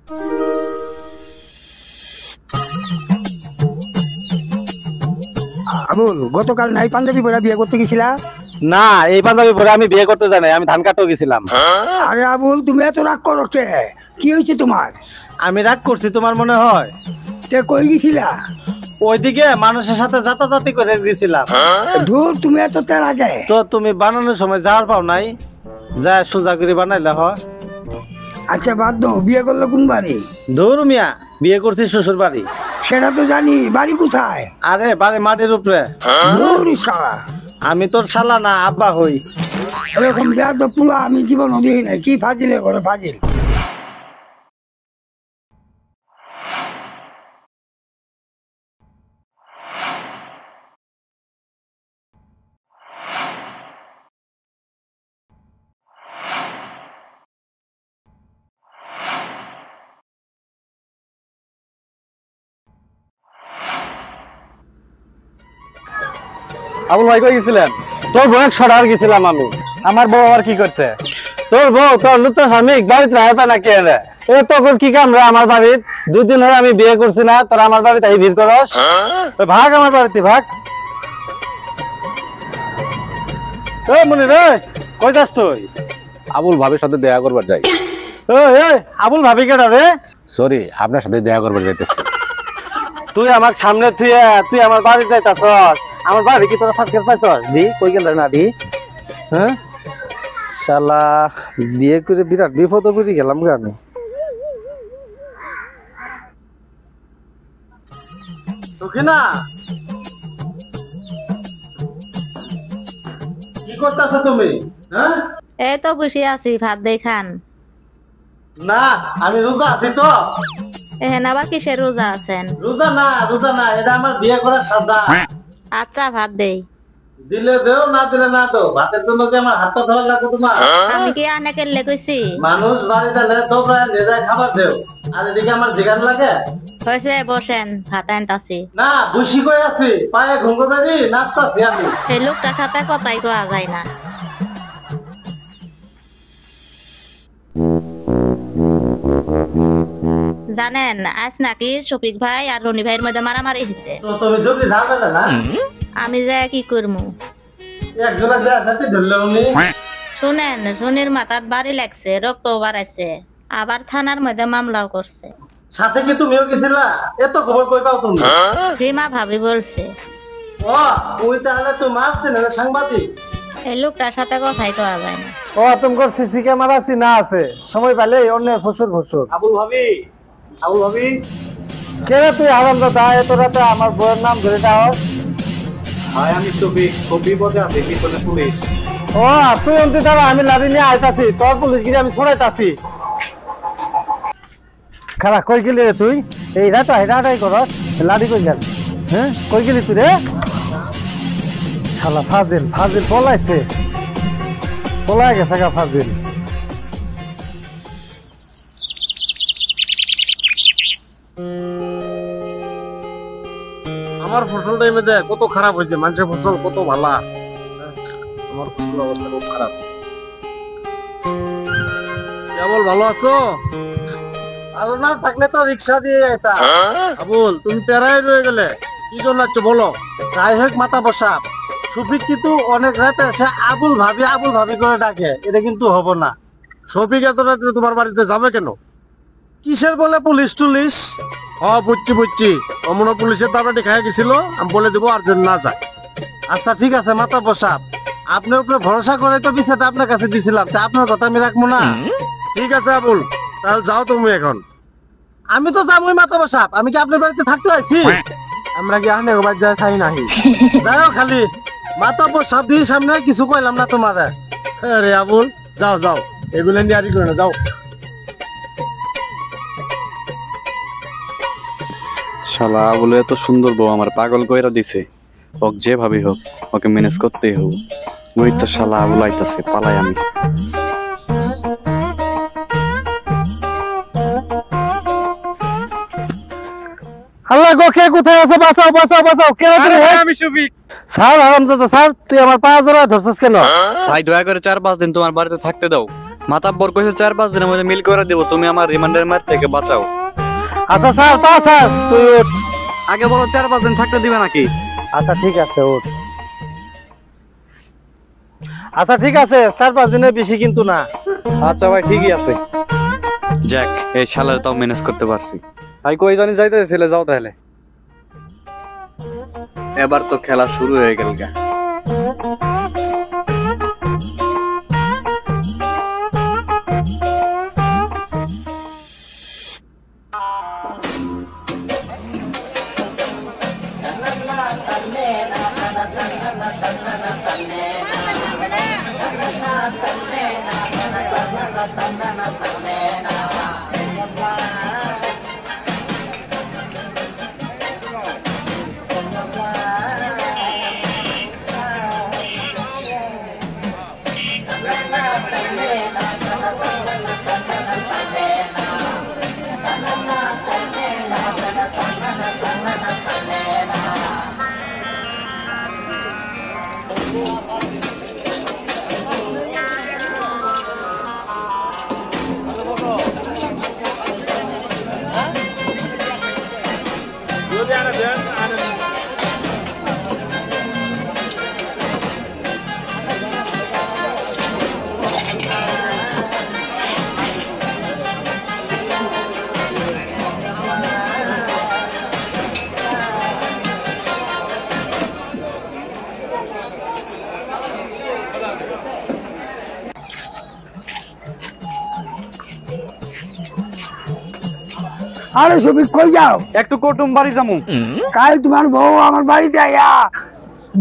আবুল, গতকাল নাই পাঞ্জাবি পরে বিয়ে করতে গেছিলা? না, এই পাঞ্জাবি পরে আমি বিয়ে করতে জানাই, আমি ধান কাটতে গেছিলাম। আরে আবুল, তুমি এত রাগ করো কে? কি হয়েছে তোমার? আমি রাগ করছি তোমার মনে হয়? তে কই গেছিলা? ওইদিকে মানুষের সাথে যাতাযাতি করে গেছিলাম। ধুর, তুমি এত তেরা গে? তো তুমি বানানোর সময় যাওয়ার পাও নাই, যা সোজা করে বানাইলে হয়। আচ্ছা বাদ দাও, বিয়ে করলো কোন বাড়ি? ধুর মিয়া, বিয়ে করছি শ্বশুর বাড়ি। সেটা তো জানি, বাড়ি কোথায়? আরে বাড়ি মাটির উপরে। ধুর শালা, আমি তোর শালা না, আব্বা হই। এরকম বেয়াদ পুলা আমি জীবনও দেখি নাই। কি ফাজিলে করে ফাজিল। আবুল ভাই কই গেছিলেন? তোর বউ ছড়ার গেছিলাম আমি। আমার বউ আবার কি করছে? তোর বউ তোর লুতা স্বামী বাড়িতে রাখবে না কে রে? এ তখন কি কাম রে আমার বাড়ির? 2 দিন হয়ে আমি বিয়ে করছি না, তোর আমার বাড়িতে এই ভিড় করস? ভাগ আমার বাড়িতে ভাগ। এ মনি রে, কই যাস তুই? আবুল ভাবির সাথে দেখা করবার যাই। এই আবুল ভাবি কেডা রে? সরি, আপনার সাথে দেখা করবার যাইতেছি। তুই আমার সামনে তুই আমার বাড়ি যাইতাছস। আমার বাড়ি কি তোরা ফাঁস পাইছস? দি কই গেল না দি? হ্যাঁ শালা, বিয়ে করে বিরাট বিপদ পড়ে গেলাম গো আমি। সখিনা, কি করতেছো তুমি? হ্যাঁ, এই তো বসে আছি, ভাত দেখান। না আমি রোজা আছি তো। এহেন আবার কিসের রোজা আছেন? রোজা না, এটা আমার বিয়ে করার সাদা। আচ্ছা ভাত দেই। দিলে দেও, না দিলে না দাও। ভাতের জন্য কি আমার হাতটা ধরা লাগবে তোমার? আমি কি আনে কেলে কইছি? মানুষ বাড়িতে তো প্রায় নিজে খাবার দেও, আর এদিকে আমার জিগান লাগে। হয়েছে, বসেন, ভাত আনতাছি। না বুঝি কই আছি, পায়ে ঘুঙ্গো বেরি নাচতাছি আমি। এই লোকটার সাথে কথাই কওয়া যায় না। জানেন আজ নাকি শফিক ভাই আর রনি ভাইয়ের মধ্যে মারামারি হয়েছে। তো তুমি যদি যাবে না, আমি যা কি করবো? একজোড়া যা সাথে ধরলে উনি। শুনেন, রনির মাথার বাড়ি লাগছে, রক্ত বাড়াইছে, আবার থানার মধ্যে মামলাও করছে। সাথে কি তুমিও গেছিলা? এত খবর কই পাও তুমি? সীমা ভাবি বলছে। ও ওই তাহলে তো মারছেন না সাংবাদিক। এই লোকটার সাথে কথাই কওয়া যায় না। ও তোমার সিসি ক্যামেরা আছে না? আছে, সময় পেলে অন্যের ফসর। আবুল ভাবি কে রে তুই? আরাম দাদা, এত রাতে আমার বউয়ের নাম ধরে দাওস? ভাই আমি শফিক, খুব বিপদে আছি, পিছনে পুলিশ। ও তুই অন্তি দাঁড়া, আমি লাড়ি নিয়ে আইতাছি, তোর পুলিশ গিয়ে আমি ছড়াইতাছি। খারাপ কই গেলি রে তুই? এই রাত হেঁটাই করস, লাড়ি কই গেল? হ্যাঁ কই গেলি তুই রে? শালা ফাজিল পলাইছে, পলাই গেছে গা ফাজিল। আমার ফসলটা এমনি দেখ কত খারাপ হয়েছে, মানুষের ফসল কত ভালো, আমার ফসল অবস্থা খুব খারাপ। কেবল ভালো আছো? আর না থাকলে তো রিক্সা দিয়ে যাইতাম। আবুল তুমি পেরাই রয়ে গেলে, কি জন্য আছো বলো? যাই হোক মাথা বসাব, শফিক কিন্তু অনেক রাতে এসে আবুল ভাবি করে ডাকে, এটা কিন্তু হবো না। শফিক এত রাত্রে তোমার বাড়িতে যাবে কেন? কিসের বলে পুলিশ টুলিশ? বুঝছি, অমন পুলিশের দাবরাটি খাই গেছিল, আমি বলে দেবো আর যেন না যায়। আচ্ছা ঠিক আছে মাথা বসাব, আপনার উপরে ভরসা করে তো বিষয়টা আপনার কাছে দিছিলাম, তা আপনার কথা আমি রাখবো না? ঠিক আছে আবুল, তাহলে যাও তুমি এখন। আমি তো যাবোই মাথা বসাব, আমি কি আপনার বাড়িতে থাকতে আছি? আমরা কি আনে বাড়ি যায় খাই নাহি? যাও খালি মাথা বসাব দিয়ে সামনে আর কিছু কইলাম না তোমার। আরে আবুল যাও, এগুলো নিয়ে আরি করে না, যাও। শালা বলে এত সুন্দর বউ আমার পাগল কইরা দিছে। ওক যে ভাবি হোক, ওকে ম্যানেজ করতেই হোক। ওই তো শালা আবুল আইতাছে, পালাই আমি। আল্লাহ গো, কে কোথায় আছে? বাঁচাও কেন তুমি? আমি শফিক। স্যার আরামদাদা, স্যার তুই আমার পা জোড়া ধরছিস কেন? ভাই দয়া করে 4-5 দিন তোমার বাড়িতে থাকতে দাও। মাতাব্বর কইছে 4-5 দিনের মধ্যে মিল করে দেব, তুমি আমার রিমান্ডের মার থেকে বাঁচাও। আচ্ছা স্যার স্যার তুই ওঠ। আগে বলো 4-5 দিন থাকতে দিবে নাকি? আচ্ছা ঠিক আছে ওঠ। আচ্ছা ঠিক আছে 4-5 দিনের বেশি কিন্তু না। আচ্ছা ভাই ঠিকই আছে। যাক এই শালার তাও ম্যানেজ করতে পারছি। ভাই কই জানি যাইতেছিলে, যাও তাহলে। এবার তো খেলা শুরু হয়ে গেল গা। আরে শফিক কই যাও? একটু কুটুম বাড়ি যামু। কাল তোমার বউ আমার বাড়িতে আইয়া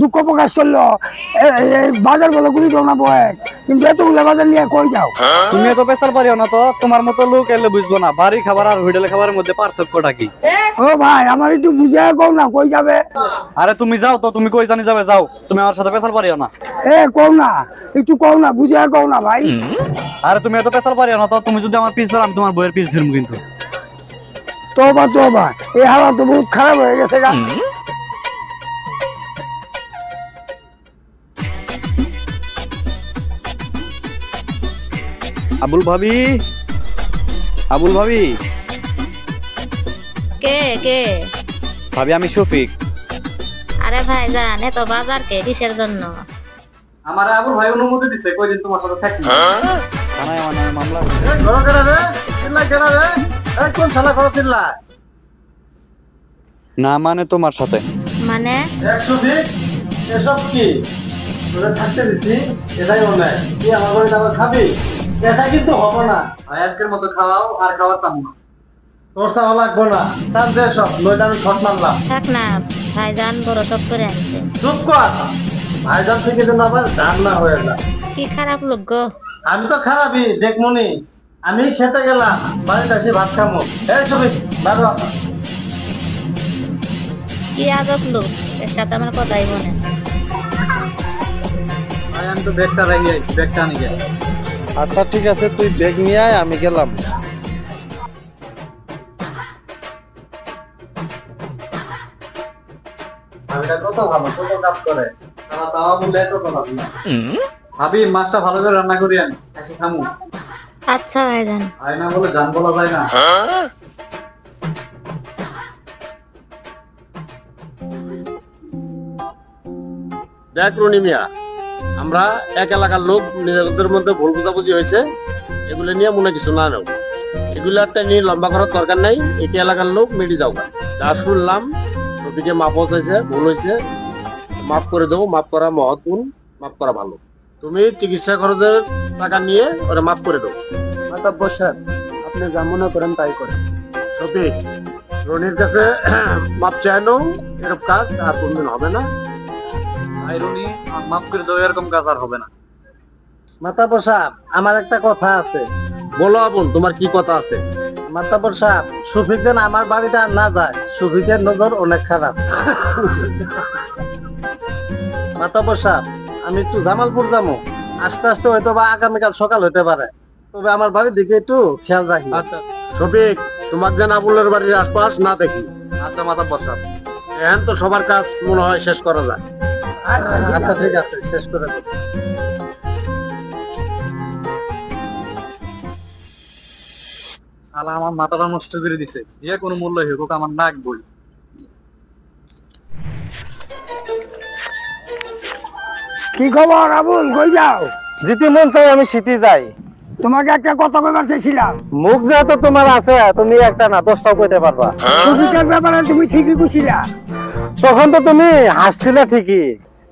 দুঃখ প্রকাশ করলো, এই বাজার বলে গুলি দাও না বয়ে, কিন্তু এতগুলো বাজার নিয়ে কই যাও? তুমি এত পেশার পারিও না তো, তোমার মতো লোক এলে বুঝবো না বাড়ি খাবার আর হোটেল খাবারের মধ্যে পার্থক্যটা কি। ও ভাই আমার একটু বুঝে কও না কই যাবে? আরে তুমি যাও তো, তুমি কই জানি যাবে, যাও। তুমি আমার সাথে পেশাল পারিও না। কও না, একটু কও না, বুঝে কও না ভাই। আরে তুমি এত পেশাল পারিও না তো, তুমি যদি আমার পিছ ধরো আমি তোমার বইয়ের পিছ ধরবো কিন্তু। তোবা তোবা, এই হাওয়া তো বহুত খারাপ হয়ে গেছে গা। আবুল ভাবি, আবুল ভাবি। কে কে? ভাবি আমি শফিক। আরে ভাইজান এত বাজার কে কিসের জন্য? আমার আবুল ভাই অনুমতি দিছে কয়দিন তোমার সাথে থাকতে। থানায় মানে মামলা ঘর কেডা রে? চিল্লা কেডা রে? এই কোন শালা ঘর চিল্লা? না মানে তোমার সাথে। মানে 120 এসব কি? তোরা থাকতে দিছি এটাই অন্যায়। তুই আমার বাড়িতে আবার খাবি? এটা কিন্তু হবে না। ভাই আজকের মতো খাওয়াও, আর খাওয়ার চাম না। তোর চাওয়া লাগবো না। তার যে সব নইলে আমি শট মারলাম। থাক না, ভাইজান বড় সব করে আনছে। চুপ কর। ভাইজান থেকে যেন আবার দাম না হয়ে যায়। কি খারাপ লোক গো। আমি তো খারাপই দেখমনি। আমি খেতে গেলাম, বাড়িতে এসে ভাত খামো। এই ছবি দাঁড়া। কি আজব লোক, এর সাথে আমার কথাই বলে। ভাই আমি তো ব্যাগটা রেখে আইছি, ব্যাগটা আনি গে। আচ্ছা ঠিক আছে তুই ব্যাগ নিয়ে আয়, আমি গেলাম। ভাবিটা কত ভালো, কত কাজ করে। তারা তাওয়া বলে কত ভালো না। ভাবি মাছটা ভালো করে রান্না করি আমি, এসে খামু। আচ্ছা ভাইজান। আয় না বলে জান বলা যায় না। দেখ রনি মিয়া, আমরা এক এলাকার লোক, নিজেদের মধ্যে ভুল বোঝাবুঝি হয়েছে, এগুলো নিয়ে মনে কিছু না নেব। এগুলো একটা নিয়ে লম্বা করার দরকার নাই। এটি এলাকার লোক মেডি যাও। যা শুনলাম সবদিকে মাপ হয়েছে, ভুল হয়েছে, মাফ করে দেবো। মাফ করা মহৎ গুণ, মাফ করা ভালো। তুমি চিকিৎসা খরচের টাকা নিয়ে ওরা মাফ করে দেবো। মাতাব্বর সাহেব আপনি যা মনে করেন তাই করেন। সত্যি রনির কাছে মাপ চাই নাও, এরকম কাজ আর কোনদিন হবে না। ভাই রনি মাফ করে দাও, এরকম কাজ আর হবে না। মাতাব্বর সাহেব আমার একটা কথা আছে। বলো আপন, তোমার কি কথা আছে? মাতাব্বর সাহেব শফিক যেন আমার বাড়িতে আর না যায়। শফিকের নজর অনেক খারাপ। মাতাব্বর সাহেব আমি একটু জামালপুর যাবো, আস্তে আস্তে হয়তো বা আগামীকাল সকাল হতে পারে, তবে আমার বাড়ির দিকে একটু খেয়াল রাখি। আচ্ছা শফিক, তোমার যেন আবুলের বাড়ির আশপাশ না দেখি। আচ্ছা মাতাব্বর সাহেব। এখন তো সবার কাজ মনে হয় শেষ করা যায়। আচ্ছা ঠিক আছে শেষ করে দেব। শালা আমার মাথাটা নষ্ট করে দিছে, যে কোনো মূল্য হোক আমার নাক বই। কি খবর আবুল, কই যাও? জিতি মন চাই আমি শীতে যাই। তোমাকে একটা কথা কইবার চাইছিলাম। মুখ যেহেতু তোমার আছে, তুমি একটা না 10টাও কইতে পারবা। সুবিধার ব্যাপারে তুমি ঠিকই কুছিলা, তখন তো তুমি হাসছিলে ঠিকই।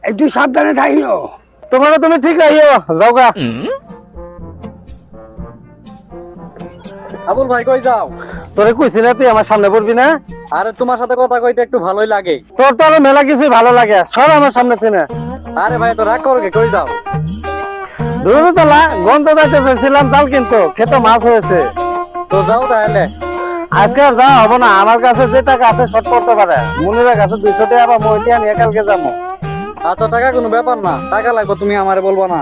একটু সাবধানে থাকিও। তোমারও তুমি ঠিক রাখিও, যাও গা। আবুল ভাই কই যাও? তোরে কইছি না তুই আমার সামনে পড়বি না? আরে তোমার সাথে কথা কইতে একটু ভালোই লাগে। তোর তো আরো মেলা কিছু ভালো লাগে, সর আমার সামনে থেকে। আরে ভাই তো রাগ করো কে, কই যাও? দুরুতলা গন্ধ যাইতে চেয়েছিলাম, তাল কিন্তু খেতে মাছ হয়েছে। তো যাও তাহলে। আজকে আর যাওয়া হবো না, আমার কাছে যে টাকা আছে শর্ট পড়তে পারে। মনিরের কাছে 200 টাকা বা মইটা নিয়ে কালকে যাবো। এত টাকা কোনো ব্যাপার না, টাকা লাগবে তুমি আমারে বলবো না।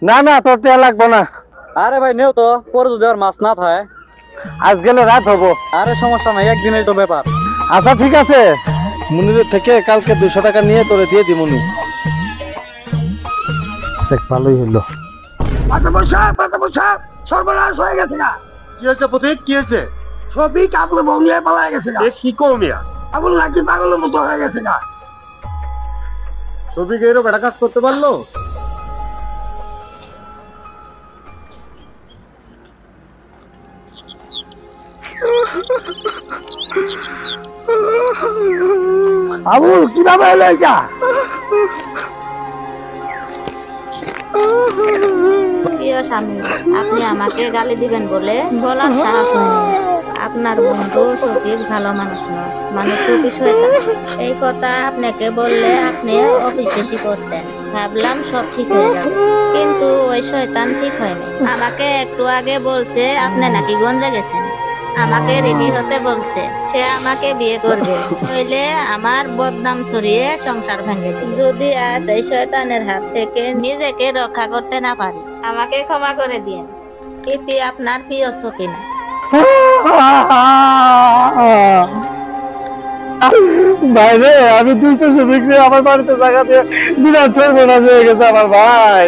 না না, তোর টাকা লাগবো না। আরে ভাই নেও তো, পরে যদি আর মাছ না থাকে। আজ গেলে রাত হবো। আরে সমস্যা নাই, একদিনের তো ব্যাপার। আচ্ছা ঠিক আছে, মনিরের থেকে কালকে 200 টাকা নিয়ে তোরে দিয়ে দিমুনি। ভালোই হলো। সর্বনাশ হয়ে গেছে না? কি হয়েছে পথিক, কি হয়েছে? সবই কাবলে বউ নিয়ে পালায় গেছে না? এ কি কও মিয়া? আবুল নাকি পাগলের মতো হয়ে গেছে না? ছবি গেরো বেটা কাজ করতে পারলো? আবুল কিভাবে এলো এটা? প্রিয় স্বামী, আপনি আমাকে গালি দিবেন বলে বলার সাহস হয়নি। আপনার বন্ধু সতীশ ভালো মানুষ নয়, মানে খুবই শয়তান। এই কথা আপনাকে বললে আপনি অবিশ্বাসী করতেন। ভাবলাম সব ঠিক হয়ে যাবে, কিন্তু ওই শয়তান ঠিক হয়নি। আমাকে একটু আগে বলছে আপনি নাকি গঞ্জে গেছেন, আমাকে রেডি হতে বলছে, সে আমাকে বিয়ে করবে, নইলে আমার বদনাম ছড়িয়ে সংসার ভেঙে দিবে। যদি আজ এই শয়তানের হাত থেকে নিজেকে রক্ষা করতে না পারি, আমাকে ক্ষমা করে দিন। এটি আপনার প্রিয় সকিনা। বাইরে আমি 200 বিক্রি আমার বাড়িতে জায়গা দিয়ে বিরাট সর্বনাশ হয়ে গেছে আমার ভাই।